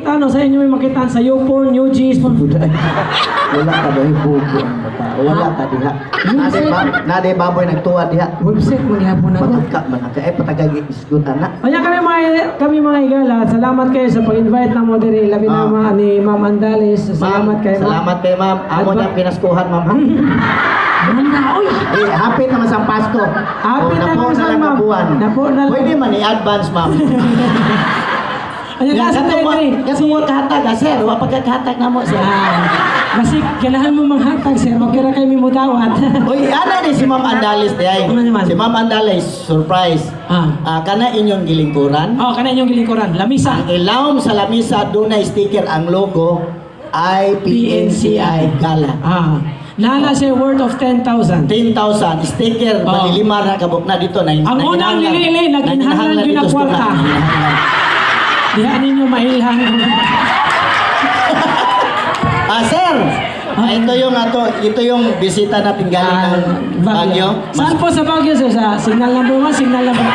makita, no? Sa inyo may makita sa YouPorn, UGs. Wala ka daw bugo ang bata. Wala ka diha. Nade baboy nagtuwa diha. Website mo gihapon na. Patagka man ka ay patagagi isgot ana. Kaya kami mga igala, salamat kayo sa pag-invite ng mo diri, labi na ni Ma'am Andales. Salamat kayo. Salamat kay ma'am. Amo nang pinaskuhan ma'am. Oy. Hapit naman sa Pasko. Hapit na naman sa ma'am. Napo na lang. Pwede man i-advance ma'am. Ayan ka sa tayo rin. Kasi mo kahatag sir. Wa pagkakahatag na mo sir. Kasi ganahan mo manghatag sir. Magkira kayo may mudawat. Uy, ana ni si Ma'am Andales day. Si Ma'am Andales, surprise. Kana inyong gilingkuran. Kana inyong gilingkuran. Lamisa. Ang ilawom sa lamisa, doon na sticker ang logo ay PNCI Gala. Nana siya worth of 10,000. 10,000 sticker, malilima na kabuk na dito. Ang unang nilili, nagkinahanglan yun ang kwarta. Diyan ninyo mailhang. Sir! Ito yung bisita natin galing ng Baguio. Saan po sa Baguio sir? Sa signal number 1, signal number...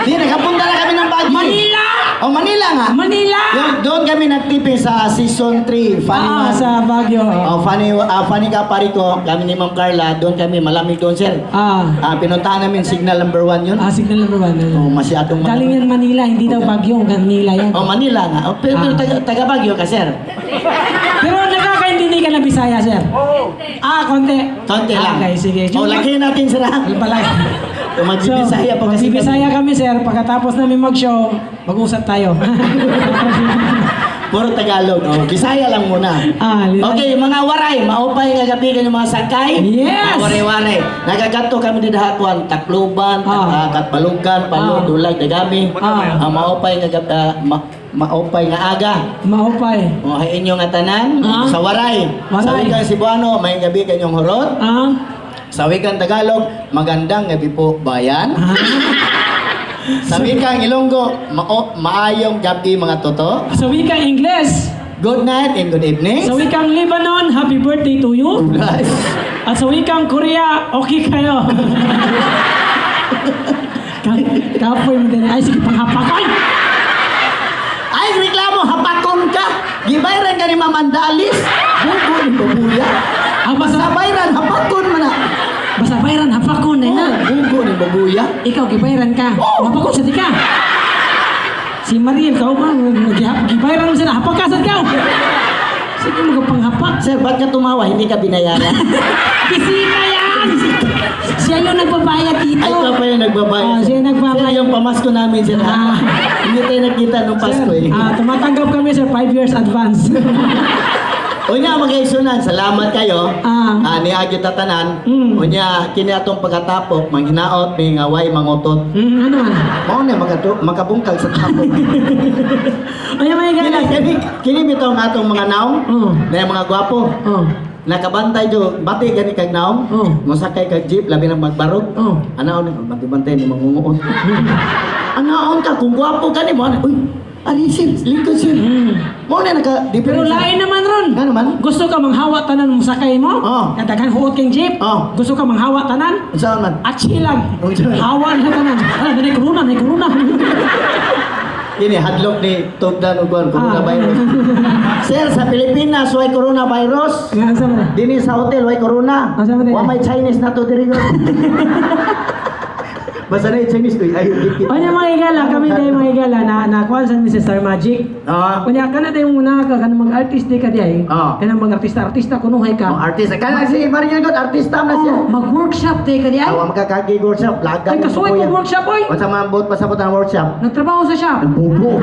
Di, nakapunta na kami ng Baguio. Manila! Manila nga. Manila! Doon kami nagtipin sa season 3. Funny sa Baguio. Funny ka pari ko. Kami ni Ma'am Carla. Doon kami. Malamig doon, sir. Pinuntahan namin signal number 1 yun. Signal number 1. Masyadong galing yan Manila. Hindi daw Baguio. Manila yan. Manila nga. Pero taga Baguio ka, sir. Pero nakakaintindi ka na Bisaya, sir? Konti. Konti lang. Okay, sige. Lagyan natin, sir. Magbibisaya po kasi. Magbibisaya kami, sir. Pagkatapos namin mag-show, mag-usap tayo. Puro Tagalog. Bisaya lang muna. Okay, mga waray. Maupay nga gabi yung mga sakay. Yes! Mga waray-waray. Nagaganto kami din hatuan. Takluban, Katbalugan, Palod, Dulag, Dagami. Maupay nga gabi. Maupay nga aga. Maupay. Inyong nga tanan. Sa waray. Sa wikang Cebuano, may gabi kanyong hurot. Sa wikang Tagalog, magandang gabi po bayan. Sa wikang Ilonggo, maayong gabi mga toto. Sa wikang Ingles, good night and good evening. Sa wikang Lebanon, happy birthday to you. At sa wikang Korea, okay kayo. Kapoy mo din. Ay, sige, panghapakoy. Ay, reklamo, hapakon ka. Gibayran ka ni Ma'am Andalis. Bugo ni babuya. Basta bayran, hapakon mo na. Basta bayran, hapakon na. Bugo ni babuya. Ikaw, gibayran ka. Hapakon sa tika. Si Mariel, kau ba? Gibayran mo sila, hapakasad ka. Sige, magpanghapak. Sir, ba't ka tumawa? Hindi ka binayaran? Bisita yan! Siya yung nagbabayad dito. Ay, ikaw pa yung nagbabayad. Siya yung nagbabayad. Sir, yung pamasko namin, sir. Hindi tayo nagkita nung Pasko eh. Tumatanggap kami, sir, 5 years advance. Unya, mag-aisunan, salamat kayo. Ni Agyo Tatanan. Unya, kini atong pagkatapok, manghinaot, may ngaway, mangutot. Ano man? Mao na makabungkag sa tapok. Unya, may gala. Kini bitaw nga atong mga naong, na yung mga gwapo. Nakabantay jo, bati gani kag naong. Mosakay kag jeep, labi na magbarog. Anaon, bantay ni mangunguot. Anaon ka, kung gwapo ka ni mo. Uy, ali sir, lingkod sir. Mo na Pero lain naman ron. Ano naman? Gusto ka manghawa tanan mo sakay mo? Katagan huot kang jeep? Gusto ka manghawa tanan? Saan man? Atsi lang. Hawa na tanan. May corona. Ini hadlok ni Tugdan Ugon, coronavirus. Sir, sa Pilipinas, way coronavirus. Dini sa hotel, way corona. Wa may Chinese na to diri. Basta na yung Chinese ko, ayaw dikit. Kanya mga igala, kami tayo mga igala na kuhan sa Mrs. Star Magic. Kanya ka na tayo muna ka, kanang mag-artist di ka di ay. Kanang mag-artista, kunuhay ka. Artista, kaya si Mariel God, artista na siya. Mag-workshop di ka di ay. Magkakagi workshop, lagan. Ay, kasuway ko workshop oy. What's ang mambot, pasabot ang workshop? Nagtrabaho sa shop. Bubo.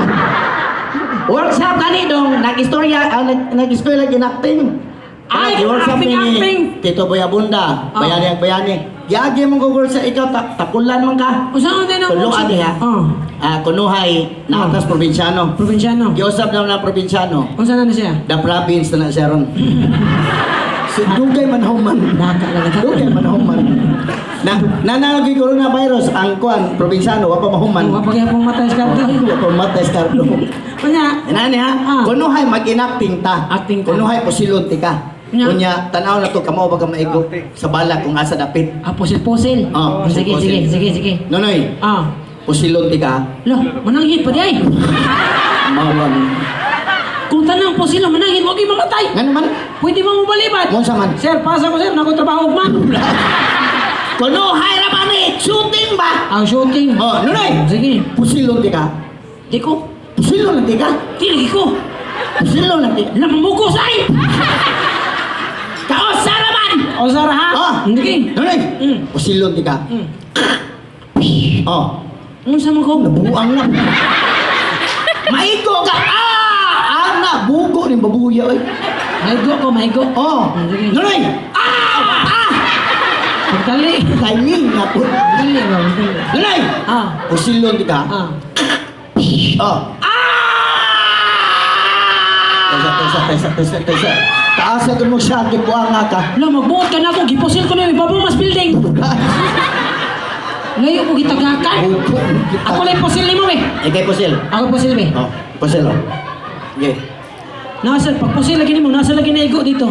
Workshop gani dong, nag-istorya, nag-istorya ginacting. Ay, workshop acting. Tito Boyabunda, bayani. Yagi mong gugol sa ikaw, takulan man ka. Saan din ang Tulong ate ha. Kunuhay, na atas probinsyano. Probinsyano. Giusap naman na probinsyano. Kung saan na siya? The province na siya ron. Dugay manhuman. Dugay manhuman. Nanangagi coronavirus, ang kuan, probinsyano, wapa mahuman. Wapa kaya pong matay skardo. Wapa matay skardo. Kanya? Inani ha? Kunuhay, mag-inacting ta. Acting ta. Kunuhay, posilon ti ka. Kunya, tanaw na to, kamo ba ka maigo sa bala kung asa dapit. Pusil-pusil. Sige. Nonoy, pusilon ti ka. Lo, mananghit pa di ay. Mawang. Kung tanang po sila manangin, huwag yung mamatay. Nga naman? Pwede mo mabalibat. Mo sa man? Sir, pasa ko sir, nakutrabaho man. Kuno, hayra ba ni? Shooting ba? Ang shooting. Oh, nunoy! Sige. Pusilon di ka? Di ko. Pusilon di ka? Tili ko. Pusilon di ka? Lamamukos ay. Kaos sa naman! O sir ha? Oh! Sige. Nunoy! Pusilon di ka? Oh. Unsa man ko? Nabuang na. Maigo ka! Ana! Bugo ni babuya oy. Maigo. Oh! Sige. Nunoy! Pagdali. Timing nga po. Pagdali. Nunoy! Pusilon di ka? Oh! Tesa. Taas na mo siya, kibuang nga ka. Wala, magbuot ka na ako. Gipusil ko na yung Babumas building. Layo ko gitagakan. Ako lang pusil ni mo eh. Ikay pusil. Ako pusil eh. Oh, pusil oh. Okay. Nasa, pag pusil lagi ni mo, nasa lagi na igo dito.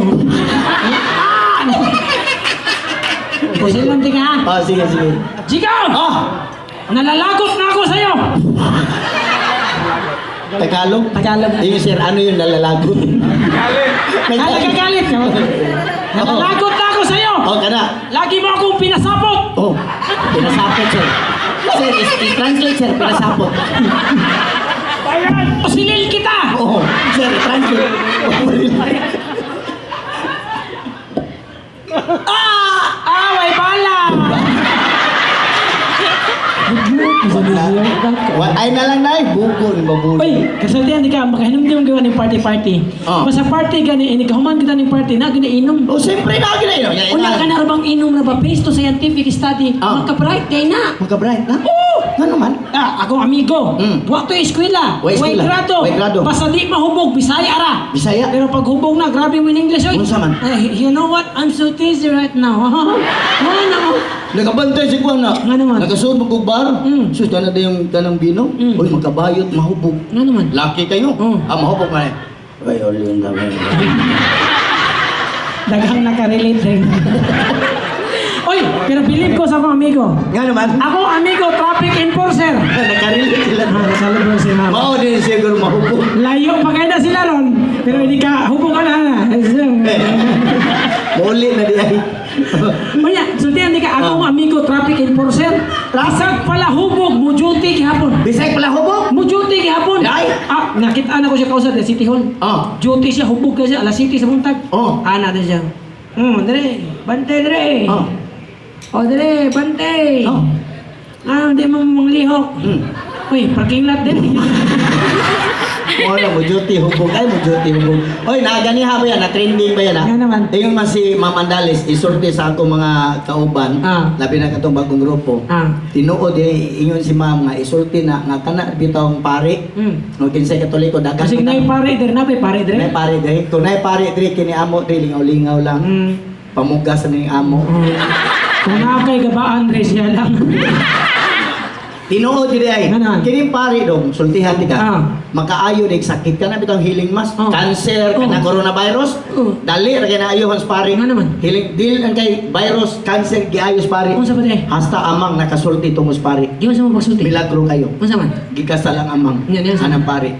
Pusil lang tingin ha. Oh, sige. Sigaw! Oh! Nalalagot na ako sa'yo! Tagalog? Tagalog. Yung sir, ano yung nalalagot? Nagagalit ka. Nalalagot na ako sa'yo! Oh, kana. Lagi mo akong pinasapot! Oh, pinasapot sir. Sir, i-translate sir, pinasapot. Pusilil kita! Oh, sir, translate. May bala! Ay na lang na bugo ni babuya. Uy, kasultihan di ka, makahinom di mong gawa ng party. Oh. Basta party gani, ini kahuman kita ng party, na ginainom. Oh, siyempre na ginayon. Una ka na rabang inom na ba based to scientific study, Oh. magka-bright kay na. Magka-bright na? Oo! Ano man? Akong amigo, wa to eskwela, Wa eskwela, way grado. Basta di mahubog, Bisaya ra. Bisaya? Pero pag hubog na, grabe mo in English, oy. Unsa man? You know what? I'm so dizzy right now. Nagabantay si Kuang na. Nga naman. Nagasuod mo kong bar. Sus, na yung tanang bino. Uy, magkabayot, mahubog. Nga naman. Laki kayo. Mm. Mahubog man eh. Uy, yun na. Daghang nakarelate rin. Oy, pero believe ko sa akong amigo. Nga naman. Ako amigo, traffic enforcer. Nakarelate sila. Nasalubong si mama. Mao din siguro mahubog. Layo pa kayo na sila ron. Pero hindi ka, hubog ka na. Muli na di ay. Maya, sultihan di ka, akong amigo, traffic enforcer. Isag pala hubog, mo duty kihapon. Bisay pala hubog? Mo duty kihapon. Ay! Nakitaan ako siya kausap sa City Hall. Duty siya, hubog ka siya, alas City sa buntag. Ana din siya. Dere, bantay dere. Dere, bantay. Hindi mo manglihok. Uy, parking lot din. Ano mo duty hubog ay mo duty hubog. Oy, naganiha ba yan? Na-trending ba yan ha? Nga naman. Tingnan man si Ma'am Andalis, isorte sa ako mga kauban, labi na katong bagong grupo. Tinuod ingon si Ma'am nga isorte na nga kana bitong pare. No kinsay Katoliko dagan. Kasi nay pare der na pare der. Nay pare der. Kung nay pare diri kini amo diri lingaw-lingaw lang. Pamugas na ning amo. Kung nakay gabaan res siya lang. Tinuod diri ay. Ano? Kini pare dong, sultihan di ka. Makaayo dig sakit ka na bitong healing mask, cancer, kana coronavirus. Dali ra kay naayo hans pare. Ano naman? Healing deal ang kay virus, cancer giayos pare. Unsa ba dire? Hasta amang nakasulti tungos pare. Di mo sa mo pagsulti. Milagro kayo. Unsa man? Gikasta lang amang. Yan, Anang pare.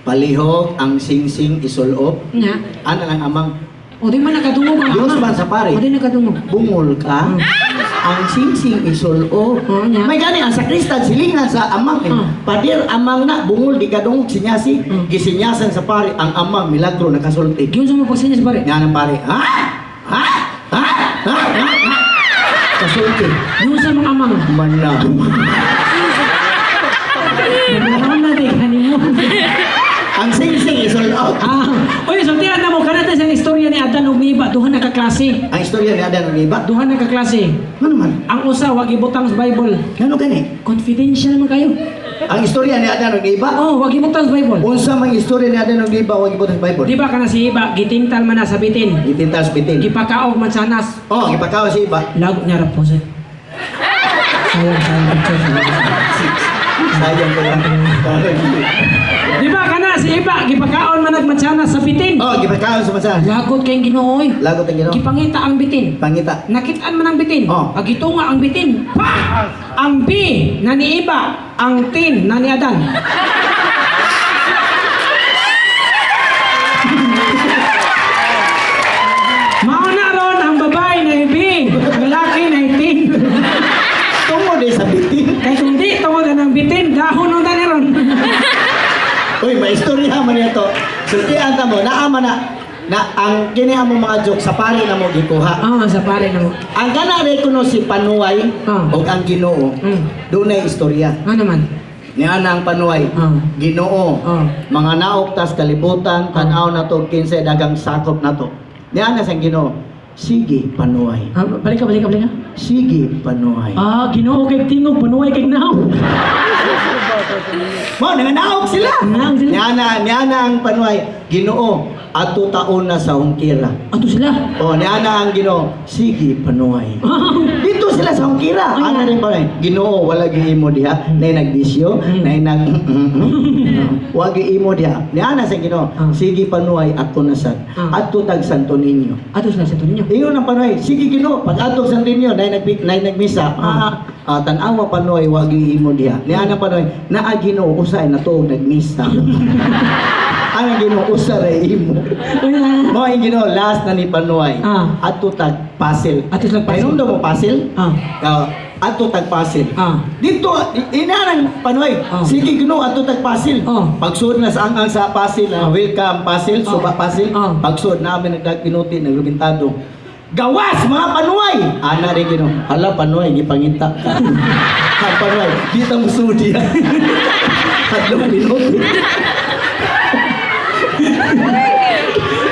Palihog ang singsing isulop. Nya. Ano lang amang. O di man nakadungog ang Diyos man sa pare. O di nakadungog. Bungol ka. Ang singsing isulop. Nya. May gani ang sakristan silingan sa amang. Padir amang na bungol di kadungog sinyasi. Gisinyasan sa pare ang amang milagro nakasulti. Di mo sa mo pagsinyas pare. Nga ng pare. Ha? Kasulti. Di mo sa mga amang. Mana. Naglaman na di kanimo. Ang singsing isulop. Uy, sultihan na mo kanata sa istorya ni Adan ug Eva, duha na ka klase. Ang istorya ni Adan ng iba. Duha na ka klase. Ano man? Ang usa wag ibutang sa Bible. Ano gani? Confidential man kayo. Ang istorya ni Adan ng iba. Oh, wag ibutang sa Bible. Unsa mang istorya ni Adan ng iba wag ibutang sa Bible. Di ba kana si Eva gitingtal man na sa bitin. Itintas bitin. Gipakaog man sa nas. Oh, ipakaw si iba. Lagot niya ra po siya. Sayang. Sayang ko lang. Di ba kana si Eva gipakaon man nagmansana sa bitin. Oh, ipakaw sa masa. Lagot kay Ginoo oy. Lagot ang Ginoo. Gipangita ang bitin. Pangita. Nakitaan man ang bitin. Oh. Agitunga ang bitin. Pa! Ang B na ni Eva, ang tin na ni Adan. istorya man ito. Sultian ta mo, naama na ang kini ang mga joke sa pare na mo gikuha. Sa pare na mo. Ang kana kuno si Panuay o ang Ginoo. Doon ay istorya. Naman? Niya na ang Panuay. Ginoo. Mga naok tas kalibutan, tanaw na to 15 dagang sakop na to. Niya na sa Ginoo. Sige, Panuay. Balik ka. Sige, Panuay. Ginoo kay tingog, Panuay kay naw. Mo, nanganaog sila. Niya na ang Panuay. Ginoo. Ato taon na sa Hongkira. Ato sila? Niya na ang Ginoo. Sige, Panuay. Dito sila sa Hongkira. Ano rin ba? Ginoo, wala giimo diha. Nay nagbisyo, nay nag wag giimo diha. Niya na sa Ginoo. Sige, Panuay, ako na sad. Ato tag Santo Niño. Ato sila sa Santo Niño. Ingon ang Panuay. Sige, Ginoo, pag ato sa Santo Niño, nay nagmisa. Tanawa Panuay, wag giimo diha. Niya na Panuay, naa Ginoo usay na to nagmisa. Ang Ginoo usa ra imo. Mo ang Ginoo last na ni Panuay. Ato tag pasil. Ato tag pasil. Painom mo pasil? Ato tag pasil. Dito inarang Panuay. Sige Ginoo ato tag pasil. Pagsuod na sa ang sa pasil, welcome pasil, suba pasil. Pagsuod namin nagkinuti naglubintado. Gawas mga Panuay. Ana rin Ginoo. Hala Panuay gipangita. Panuay, kita mo sudi. Hadlong minuto.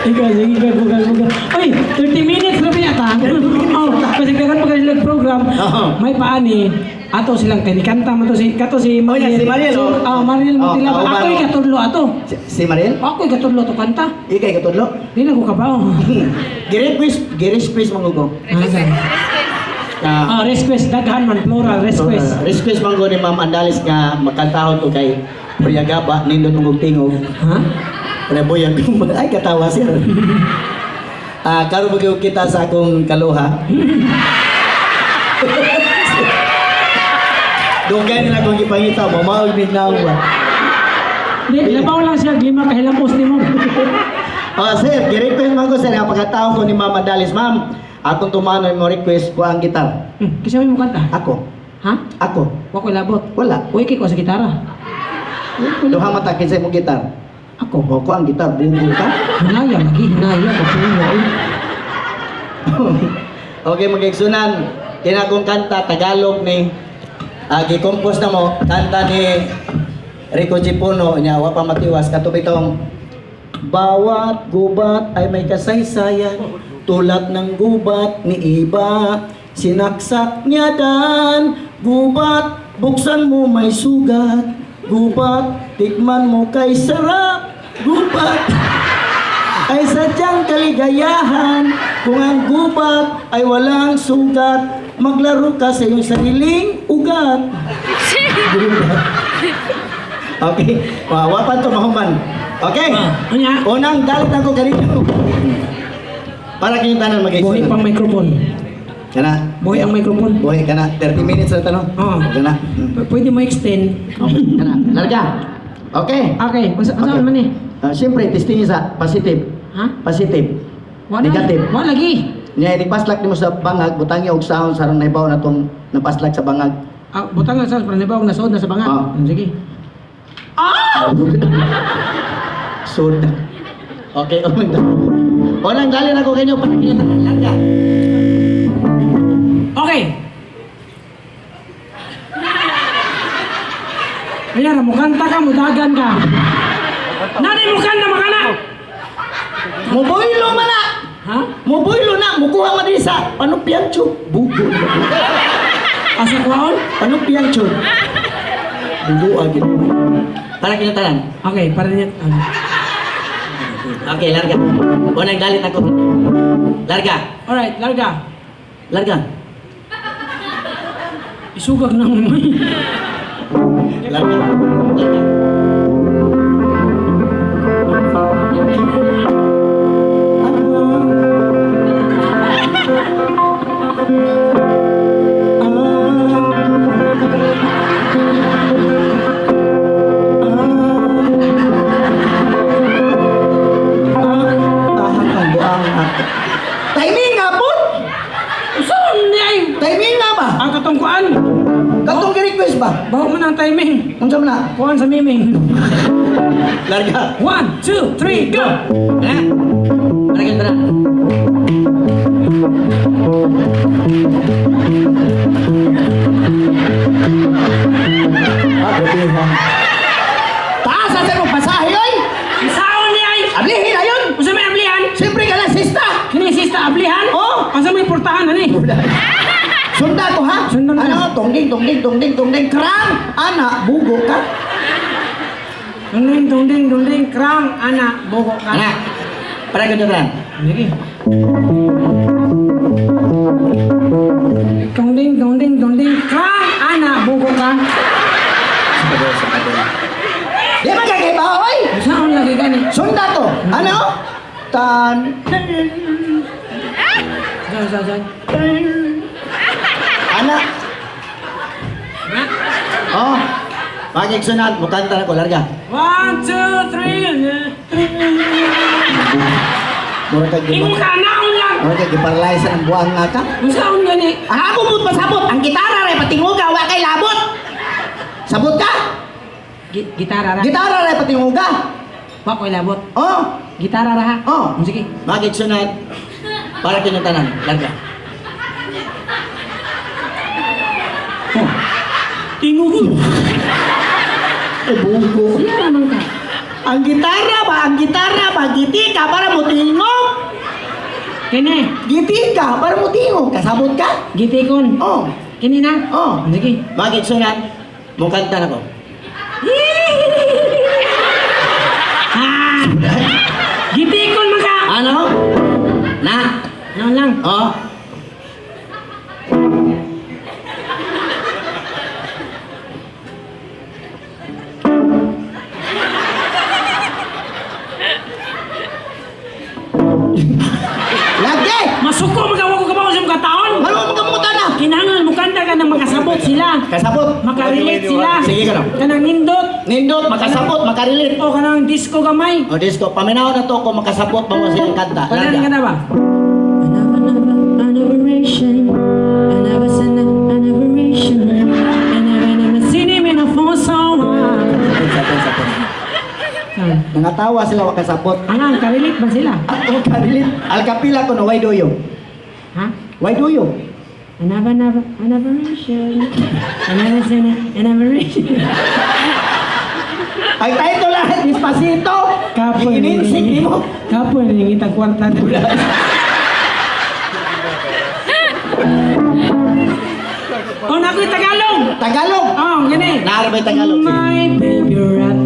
Ikaw, bugal. Ay, 30 minutes na pinata. Kasi kagan pag silang program, may paani. Ato silang kinikanta mo to si Mariel. Si Mariel. Mariel Motilaba. Ako'y katudlo ato. Si Mariel? Ako'y katudlo to kanta. Ikay katudlo? Di na ko kabaw. Girequest mo ko. Request, daghan man, plural, request. Request man ko ni Ma'am Andalis nga makantahon to kay Puyagaba, nindot mong tingog. Reboyang ay katawa siya. Karon bagyo kita sa akong kaluha. Dugay nila kung ipangita mo, maog ni naong ba? Di, labaw lang siya, lima kahilamos ni mo. Sir, gi-request man ko sir, ang pagkataon ko ni Mama Dalis, Ma'am, akong tumanoy mo request ko ang gitar. Kasi mo kanta? Ako. Ha? Ako. Wako labot. Wala. Uy, kiko sa gitara. Duha matakin sa mo gitar. Ako ang gitar, bugo ka? Hinaya. Okay, mag-igsunan. Kinakong kanta, Tagalog ni gi-compose na mo, kanta ni Rico Gipuno, niya, wa pa matiwas, katubitong bawat gubat ay may kasaysayan, tulad ng gubat ni iba, sinaksak niya dan, gubat, buksan mo may sugat, gubat, tikman mo kay sarap, gubat ay sadyang kaligayahan. Kung ang gubat ay walang sugat, maglaro ka sa iyong sariling ugat. Okay, wapan to mahuman. Okay, unang dalit ako ganito. Para kayong tanan mag-explain. Buhay pang microphone. Kana. Buhay ang microphone. Buhay kana. 30 minutes na tanong. Kana. Pwede mo extend. Okay, kana. Larga. Okay. Okay. Masaan man eh? Siyempre, testing sa positive. Positive. Negative. Wala lagi. Nya ipaslak nimo sa bangag, butangi og sound sarong naibaw na tong napaslak sa bangag. Butang na sa panibaw na sood na sa bangag. Sige. Sood. Okay, Unang galing ako kanyo panagyan ng larga. Okay. Ayan, mukanta ka, mudagan ka. Nanay mukanta makana. Muboylo man na. Ha? Muboylo na, mukuha man din sa panupiancho. Bugo. Asa kwaon? Panupiancho. Bugo agad. Para kinatalan. Okay, para niya. Okay, larga. Unang galit ako. Larga. Alright, larga. Larga. Isugag na mo. Larga. Larga. Timing nga po! Saan niya? Timing nga ba? Ang katungkuan. Katong request ba? Bawa mo na ang timing. Unsa man na? Kuhan sa miming. Larga. 1, 2, 3, go! Tara. Larga, tara. Grabe ha. Taas sa mo pasahe oy. Isaon niya ay! Ablihin ayon. Usa may ablihan? Siyempre ka lang sista. Kini sista ablihan? Oh. Asa may portahan ani? Sunda ko ha. Sundan ka. Ano? Tungding. Krang. Anak, bugo ka. Dunding, krang, anak, bogo ka. Anak. Para ka dyan. Sige. Dunding, krang, anak, bogo ka. Di ba kagay ba, oy? Saan lagi gani? Sunda to. Ano? Tan. Saan? Anak. Ha? Oh. Pagig sunat, mukanta na ko, larga. 1, 2, 3. Mura kag Imo ka naon lang. Mura kag giparalyze ang buang nga ka. Saan gani? Ako mo't pasabot. Ang gitara rin, patinguga, wa kay labot. Sabot ka? Gitara ra. Gitara rin, patinguga. Wa ko'y labot. Oh. Gitara ra ha. Oh. Sige. Pagig sunat, para kinutanan, larga. Oh. Tinguhul. Bugo. Siya naman ka. Ang gitara ba, giti ka para mo tingog. Kini, Giti ka para mo tingog. Kasabot ka? gitikon. Oh. Kini na. Oh. Sige. Bakit sunat? Mukanta na ko. Ah! Gitikon man ka. Ano? Na? Naon lang. Oh. Lagi! Masuko magawa ko kabaw sa mga taon. Ano mo kamutan na? Kinahanglan mo kanta ka nang makasabot sila. Kasabot. Makarelate sila. Sige ka na. Kanang nindot. Nindot, makasabot, makarilit. O kanang disco gamay. O disco, paminaw na to kung makasabot pa mo silang kanta. Panarin ka na ba? Nangatawa sila makasabot. Anang, karelate ba sila? Ako karilit. Alkapila ko na, why do you? Ha? Why do you? Anabaration. Ay tayo to lahat, Despacito. Kapoy. Ininsig mo. Kapoy, nangingitang kwarta. Oh, nako'y Tagalog. Tagalog. Oh, gani. Naarabay Tagalog. My baby rat,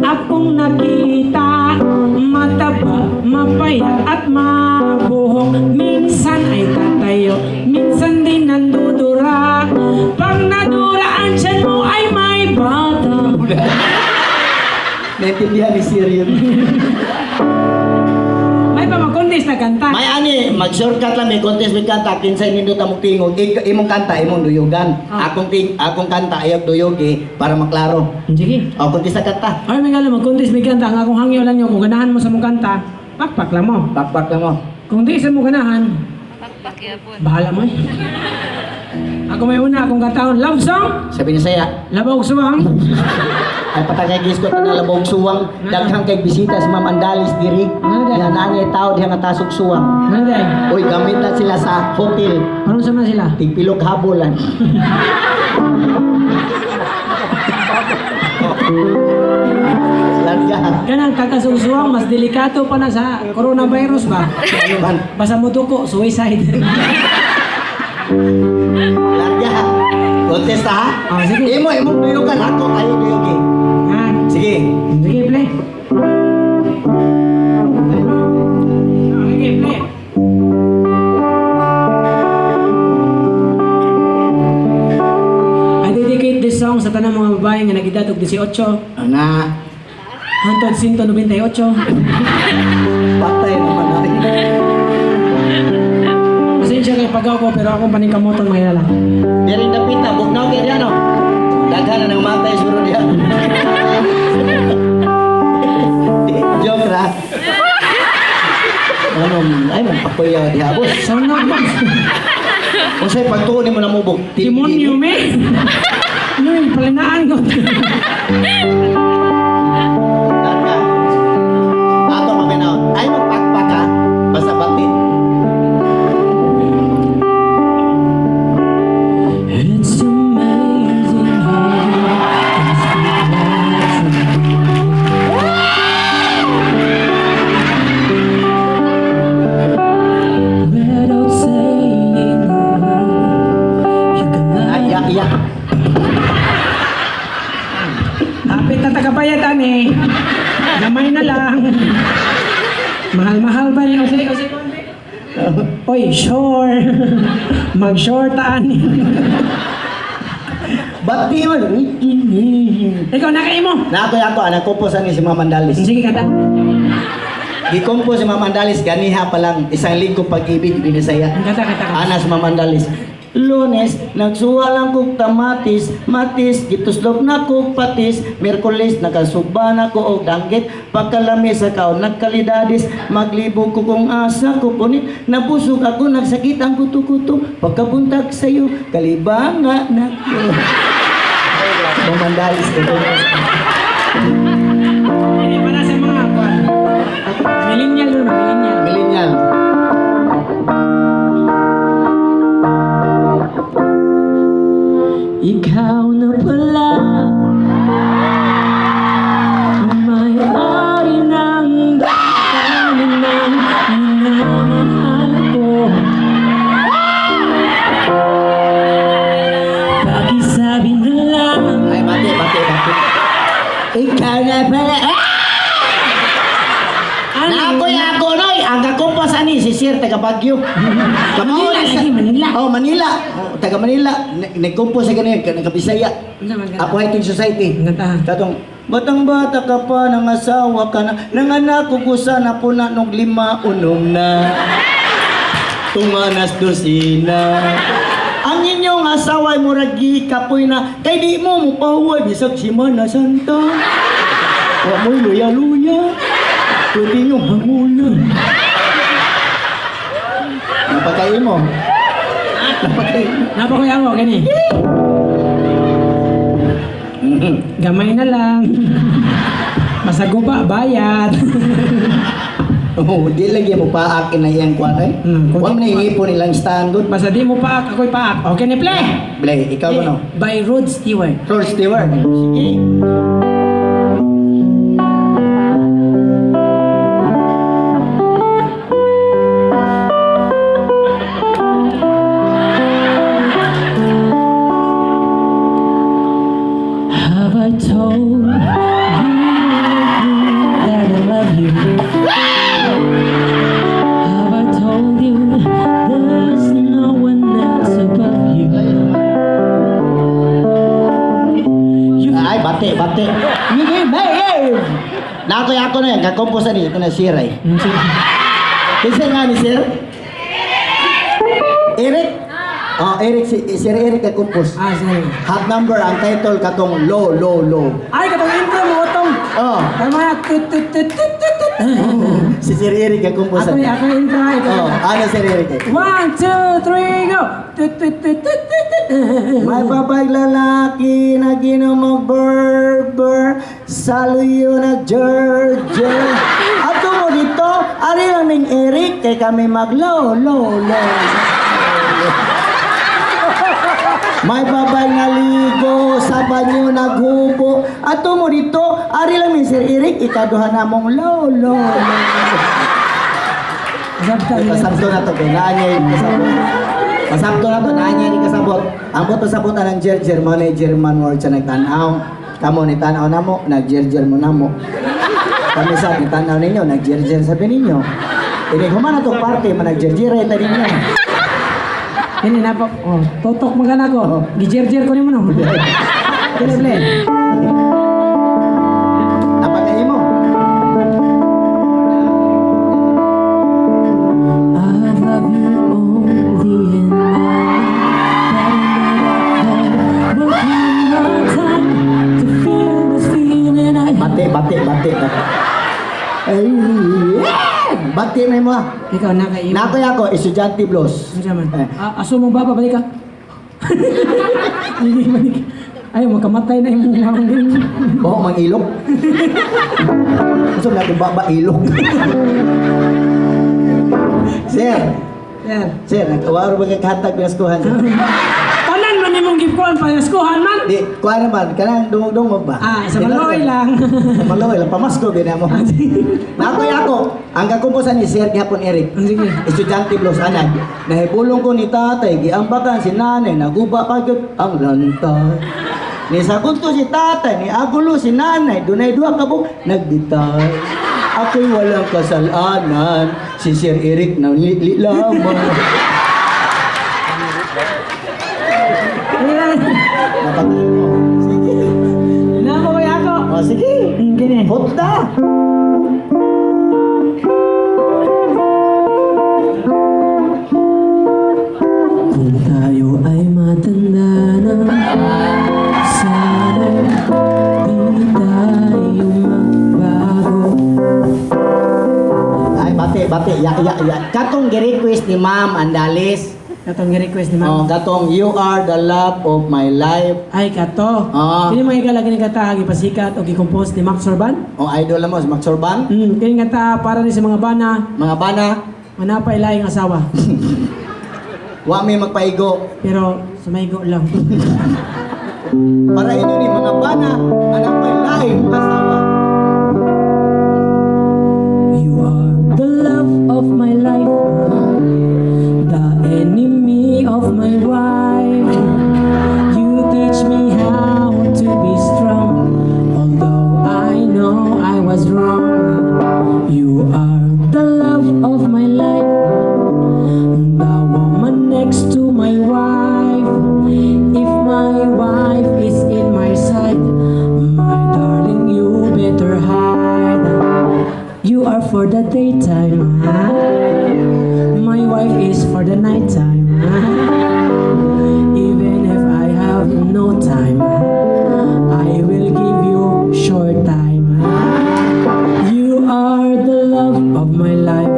akong nakita, mataba, mapayat at mabuhok. Minsan ay tatayo, minsan din nandudura. Pag naduraan siya mo ay may bata. Naintindihan ni Sirius. May pa mag-contest na kanta. May ani, mag-shortcut lang, may contest may kanta, kinsay nindot among tingog. Imong kanta, imong duyugan. Ah. Akong kanta, ayaw duyugi, para maklaro. Sige. O, contest na kanta. Ay, may galang mag-contest may kanta. Ang akong hangyo lang nyo, kung ganahan mo sa mong kanta, pakpak lang mo. Pakpak lang mo. Kung di sa mong ganahan, bahala mo. Ako may una akong kantaon, love song, Sabi niya saya, labog suwang. ay patagagis ko ito na labong suwang, daghang kay bisita si Ma'am Andalis diri. Ano Yan nangay tao diha nga tasog suwang. Ano day? Uy, gamit na sila sa hotel. Anong sama sila? Tigpilog habolan. Larga. Kanang kakasusuwang, mas delikato pa na sa coronavirus ba? Ano man? Basta mo tuko, suicide. Larga. Contest ha? Oh, sige. Imo duyugan ako, ayaw duyugi. Yan. Sige. Sige, play. Sige, play. I dedicate this song sa tanang mga babae nga nagidad og 18 Ana, hangtod 198. patay naman natin. Pasensya kay pagaw ko pero akong paningkamoton mahilala. Diri napita, bugnaw kay diyan no. Daghan na ng matay siguro diyan. Joke ra. Ano, ay magpakuyaw diha boss. Saan na ba? Kung sa'yo pagtuon mo na mubog. Demonyo me. Ano yung palinaan ko? Larga. Mahal-mahal ba niya? Kasi, oy, sure. Mag-shortaan. Ba't di man? Ikaw, nakain mo. Ako, anak ko po sa ni si Mamandalis. Sige, kata. Gikompo si Mamandalis, ganiha pa lang, isang linggo pag-ibig, binisaya. Kata. Anas Mamandalis. Lunes, nagsuwa lang kog tamatis, matis, gituslog na kog patis, Miyerkules, nakasuba na ko og danggit, pagkalami sa kaon, nagkalidadis, maglibog ko kung asa ko punit, nabusog ako, nagsakit ang kuto-kuto, pagkabuntag sa'yo, kalibanga na ko. Mamandalis ko. Ini para sa mga millennial doon, millennial. Millennial. Ikaw na pala ang may-ari ng dami ng minamahal ko. Pakisabi na lang. Ay, bati. Ikaw na pala. Ako, noy. Ang kakumpas ani, si Sir, taga Baguio. Manila, lagi, Manila. Oh, Manila. Oh, taga Manila. Nagkumpos sa ganyan, nakabisaya. Ako Hiking Society. Katong, batang-bata ka pa, nangasawa ka na, nanganak ko sana po na nung 5 unong na. Tumanas dosina. Ang inyong asawa ay muragi kapoy na, kay di mo mupahuwad, bisag Semana Santa. Wa mo'y luya-luya. Pwede niyong hangulan. Napakain mo. Napakuya mo, gani. Gamay na lang. Masago pa, bayad. Oh, di lagi mo paak na iyang kwan eh. Huwag na iipon nilang standard. Basta di mo paak, ako'y paak. Okay ni play. Blay, ikaw ano? By Rod Stewart. Rod Stewart. Sige. Have I told you that I love you? Have I told you there's no one else above you? Ay, bate. Ako na yan, kakomposan niya, ito na siray. Kasi nga ni Sir? Eric? Oh, Eric, Sir Eric kakompos. Sige. Hot number, ang title katong low. Ay, katong intro mo, otong. Oh. Tama, tut. Si Sir Eric kakomposan. Ako yung intro, ikaw. Oh, ano Sir Eric? 1, 2, 3, go! May babay lalaki na ginamag-burr, saluyo na Georgia. Ato mo dito, ari naming Eric, kay kami mag-low. May babay na ligo, sa banyo naghubo. Ato mo dito, ari lang Sir Eric, ikaduhan namong low. Pasabto na to, naanyay kasabot. Pasabto na to, naanyay kasabot. Ang boto sabutan ng Gerger, mo na German word sa nagtanaw. Kamo ni tanaw na mo, nag-Gerger mo na mo. Kami sa tanaw ninyo, nag-Gerger sabi ninyo. Ini humana to party, manag-Gerger ay tayo ninyo. Ini na po. Oh, totok magana ko. Gijerjer ko ni mo no. Kile. Napakain mo. I love you only in Bate. Ay, bate na mo. Ikaw nakain. Nakoy ako, estudyante blues. Aso mo ba pabalik ka? Hindi balik. Ay, makamatay na yung hangin. Oo, mang-ilok. Gusto natin ba ilok? Sir, nagkawaro ba kang hatag pinaskuhan? Tanan man imong gipkuan pinaskuhan man? Di, kuha naman, kanang dungog ba? Sa Maloy lang. Sa Maloy lang, pamasko, gina mo. Nakoy ako, ang kakumpusan ni Sir Gihapon Eric. Sige. Estudyante blues, anak. Nahibulong ko ni tatay, giambakan si nanay, naguba pagod ang lantay. Ni sagot ko si tatay, ni agulo si nanay, dunay duha kabog, nagbitay. Ako'y walang kasalanan. Si Sir Eric na lamang. Ayan. Napatay mo. Sige. Namo ko ako. O, sige. Gini. Punta. Kung tayo ay matanda na, sana di tayo magbago. Ay, bati. Ya. Katong gi-request ni Ma'am Andalis. Katong request ni Oh, ma'am. katong you are the love of my life. Ay, kato. Kini mga ikalagi ni kata, gipasikat o gi-compose ni Max Sorban. Oh, idol mo, si Max Sorban. Kini kata para ni sa mga bana, Mga bana, manapay laing asawa. wa may magpaigo. Pero sumaigo lang. Para ino ni mga bana, anak may laing asawa. You are the love of my life, the enemy of my wife. You teach me how to be strong, although I know I was wrong. You are the love of my life, the woman next to my wife. If my wife is in my side, my darling, you better hide. You are for the daytime, huh? My wife is for the nighttime, huh? Even if I have no time, I will give you short time, huh? You are the love of my life,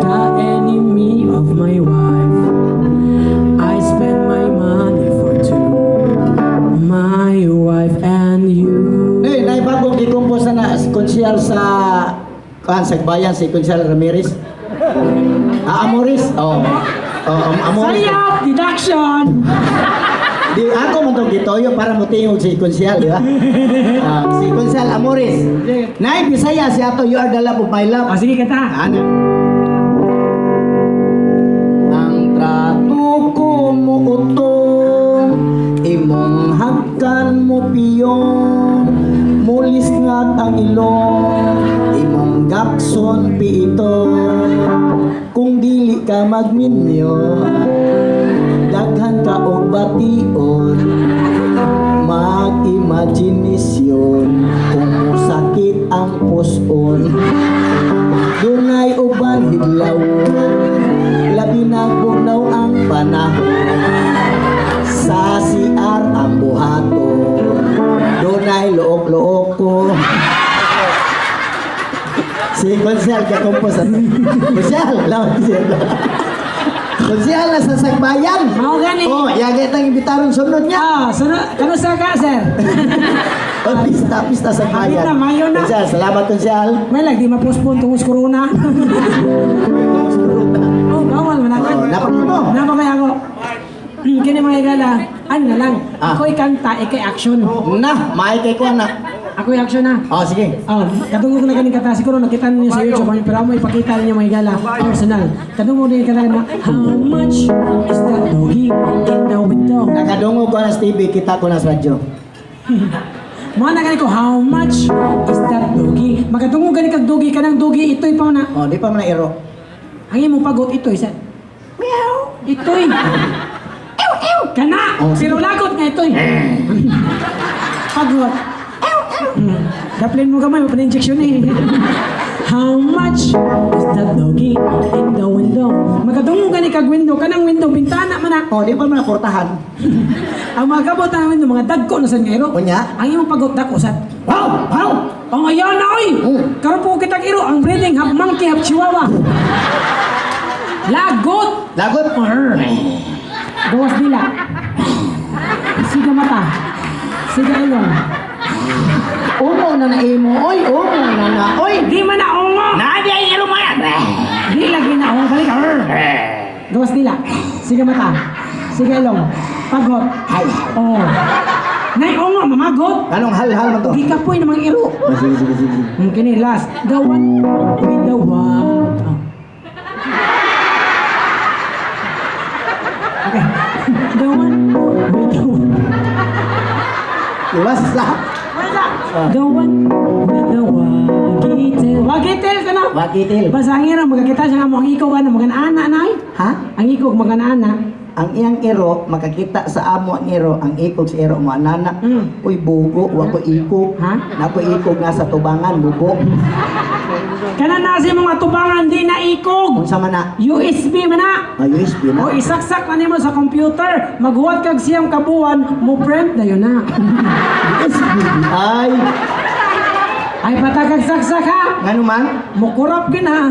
the enemy of my wife. I spend my money for two, my wife and you. Nay bagong gikompos na si konsyal sa Sagbayan, si Konsyal Ramirez. Amoris. Oh. Amoris. Sayap! Deduction! Di ako man tong gitoyo para mutingog si Konsyal, di ba? Si Konsyal Amoris. Nay Bisaya si ato, you are the love of my love. O, sige kata. Ano? Ang trato ko mo utong, imong hagkan mo piyon, mulis ngat ang ilong, imong gakson piito. Kung dili ka magminyo, daghan ka og bation, mag-imaginasyon, kung sakit ang puson. Dunay uban hidlaw, labi na bunaw ang panahon. Sa CR ang buhato, dunay look-look ko. Si Konsyal kakumpos at Konsyal, lawan siya. Konsyal na sa Sagbayan. Mao gani. Oh, yagay tang imbitaron sunod niya. Ah, sunod. Kano sa ka, sir? Oh, pista sa Hagit bayan. na, mayo na. Konsyal, salamat Konsyal. May lagi ma-postpone tungos corona. Oh, bawal managan. Oh, dapat mo. Napa kaya ako? Kini mga igala, ano na lang. Ah. Ako'y kanta, ikay action. Na, may kay ko na. Ako'y action na. Oh, sige. Oh, kadungog ko na ganing kata. Siguro nakita ninyo sa YouTube, pero mo ipakita ninyo mga igala, personal. Kadungog din kata na, how much is that doggy in the window? Nakadungog ko na sa TV, kita ko na sa radyo. Mga nagani ko, how much is that doggy? Makadungog gani kag doggy, kanang doggy, ito'y pa na. Oh, di pa man na iro. Ang imong pagot, ito'y sa, meow, ito'y. Ew, ew, kana, Oh, pero lagot nga ito'y. Pagot. Daplin mo gamay, mapan-injection eh. How much is that doggy in the window? Makadungog gani kag window, kanang window, bintana man na. Oh, di pa man na portahan. Ang mga kabot na window, mga dagko na sa ngayon. Unya? Ang imong pagot dako sa, Wow! Wow! ang ayan na oy! Karon po kita iro, ang breeding half monkey, half chihuahua. Lagot! Lagot! Gawas dila. Siga mata. Siga ilong. Umo na na imo, oy! Umo na na, oy! Di man na ungo! Nadi ay ilong mo yan! Di lagi na ungo. Balik. Gawas dila. Siga mata. Siga ilong. Pagot. Hay! Oh. Nay ungo, mamagot. Anong hal-hal mo to? Di ka po'y namang iro. Oh, sige. Kini last. The one with the wild. Oh. Okay. The one with the wild. Iwas lang. Wala. The one with the wagi tail. Wagi tail ka na? Wagitil. Basangin ang magkakita siya nga mo ang ikaw ka na magana na Ha? Ang ikaw magana. Ang iyang iro, makakita sa amo ang iro, ang ikog sa iro mo anana. Uy, bugo, wako ikog. Ha? Nako ikog nga sa tubangan, bugo. Kana na si mga tubangan di na ikog. Unsa man na? USB man na. USB O na. isaksak na nimo sa computer. Maghuwat kag siyang kabuan, mo print na yun na. USB. Ay, Ay patagag saksak ha. ngano man? Mukurap gina.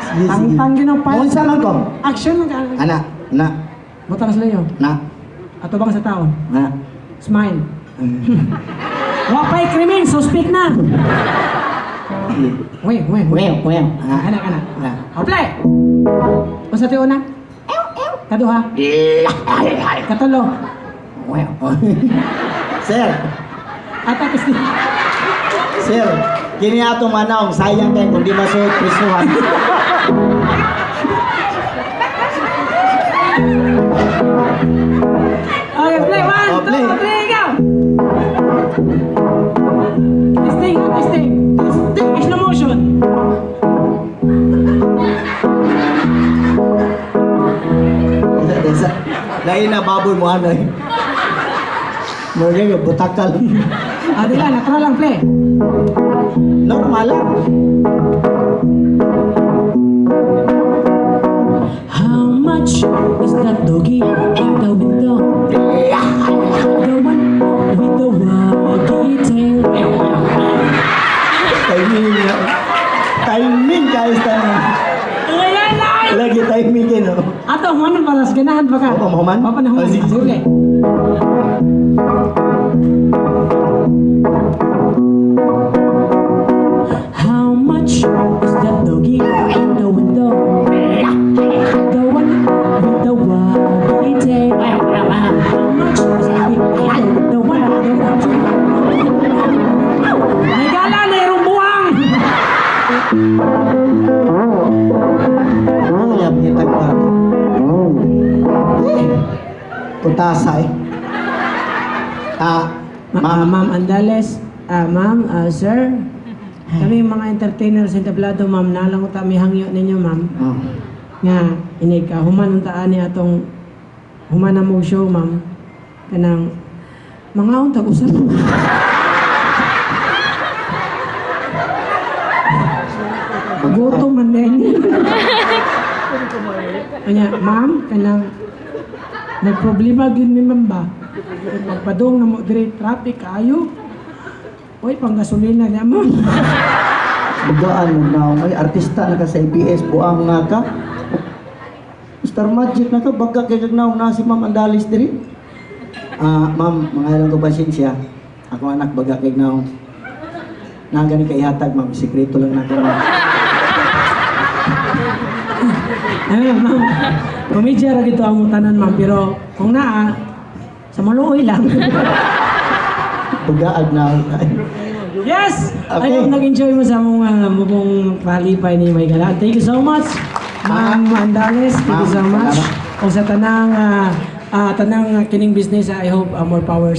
Sige, sige. Tangtang ginang Unsa man ko? Action lang ka. Ana, na, Butang sa layo. na, Ato bang sa tao? na. Smile. Wapay krimen, so speak na. Wait. Well. Kana. Na. O play. O sa tiyo na? Kaduha. Katulo. Well. Sir, At tapos di. sir, kini ato manawng sayang kay kung di masuot prisuhan. Okay, play. One, Oh, play. 2, 3, go! Testing. Slow motion. Isa. Lain na baboy mo ano eh. Muli yung butakal. Adila, natural lang play. Normal lang. How much is that doggy in the window? The one with the waggy tail. Timing guys tayo. Lagi timing yun oh. Ato, maman para sa ganahan pa ka. Oo, mahuman? Papanahon. Oh, sige. Sige. How much is that doggy in the window? The one with the waggy tail. How much is that the one with the waggy tail? May gala na yung buwang! Kaya pinitag pa. Putasa eh. Ma'am Andales, sir, kami mga entertainer sa entablado, ma'am, nalang ko kami hangyo ninyo, ma'am. Oh. Nga, inig, human untaan ni atong human na mo show, ma'am. Kanang, mga untag usap. Gutom man din. Kanya, ma'am, kanang, may problema gid mi ma'am ba? Magpadong na mo dire traffic ayo. Oy, pang gasolina niya mo. Bugaan mo na may artista na ka sa ABS, buang nga ka. Star Magic na ka, baga kay kagnaw na si Ma'am Andalis diri. Ma'am, mga ilang ko pasensya. Ako anak baga kay kagnaw. Nagani kay hatag ma'am, sikreto lang na ko ma'am. Ano ma'am? Pumidya ra gito ang tanan ma'am, pero kung naa sa maluoy lang. Bugaag na ako. Yes! Okay. Ayun, nag-enjoy mo sa mga mabong palipay ni Maygala. Thank you so much, Ma'am Andales. Thank you so Ma'am, much. salamat. O sa tanang kining business, I hope more powers